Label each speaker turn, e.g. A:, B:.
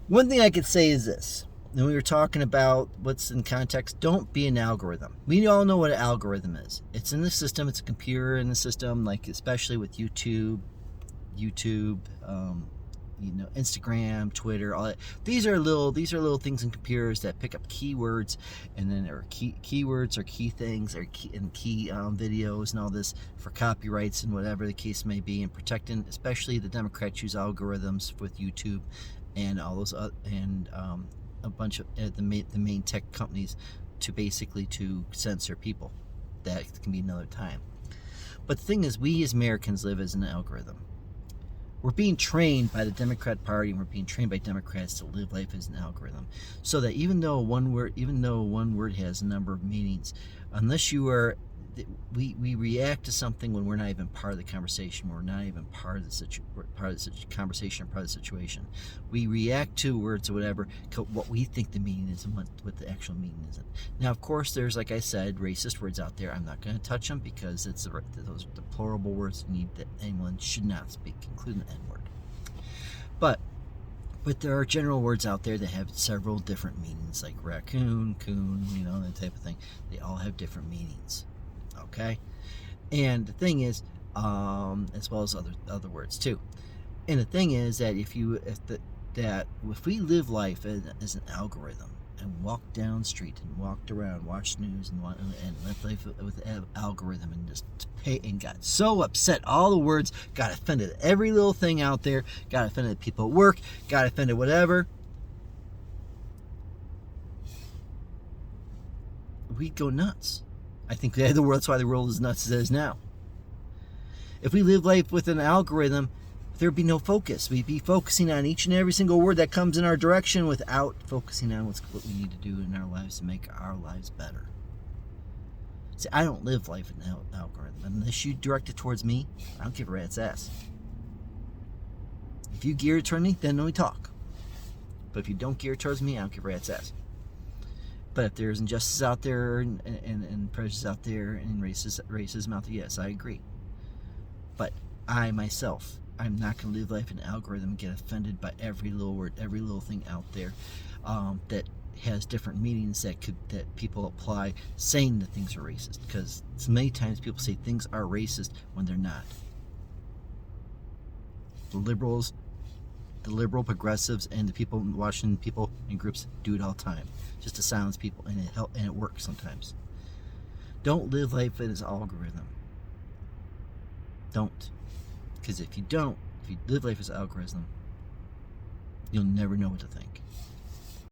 A: One thing I could say is this. When we were talking about what's in context, don't be an algorithm. We all know what an algorithm is. It's in the system. It's a computer in the system, like especially with YouTube, Instagram, Twitter, all that. These are little things in computers that pick up keywords, and then there are keywords or key things or key videos and all this for copyrights and whatever the case may be, and protecting, especially the Democrats use algorithms with YouTube and all those and a bunch of the main tech companies to censor people. That can be another time. But the thing is, we as Americans live as an algorithm. We're being trained by the Democrat Party, and we're being trained by Democrats to live life as an algorithm. So that even though one word has a number of meanings, unless you are, we react to something when we're not even part of the conversation. We're not even part of the conversation or part of the situation. We react to words or whatever, what we think the meaning is and what the actual meaning isn't. Now, of course, there's, like I said, racist words out there. I'm not going to touch them because those are deplorable words that anyone should not speak, including the N-word. But there are general words out there that have several different meanings, like raccoon, coon, that type of thing. They all have different meanings. Okay, and the thing is, as well as other words too. And the thing is that if we live life as an algorithm and walked down the street and walked around, watched news and lived life with an algorithm and just and got so upset, all the words, got offended at every little thing out there, got offended at people at work, got offended whatever, we'd go nuts. I think that's why the world is nuts as it is now. If we live life with an algorithm, there'd be no focus. We'd be focusing on each and every single word that comes in our direction without focusing on what we need to do in our lives to make our lives better. See, I don't live life in an algorithm. Unless you direct it towards me, I don't give a rat's ass. If you gear it toward me, then we talk. But if you don't gear it towards me, I don't give a rat's ass. But if there's injustice out there and prejudice out there and racism out there, yes, I agree. But I myself, I'm not going to live life in an algorithm and get offended by every little word, every little thing out there that has different meanings that people apply, saying that things are racist. Because many times people say things are racist when they're not. The liberal progressives and the people in Washington, people in groups do it all the time just to silence people, and it works sometimes. Don't live life as an algorithm. Don't. Because if you live life as an algorithm, you'll never know what to think.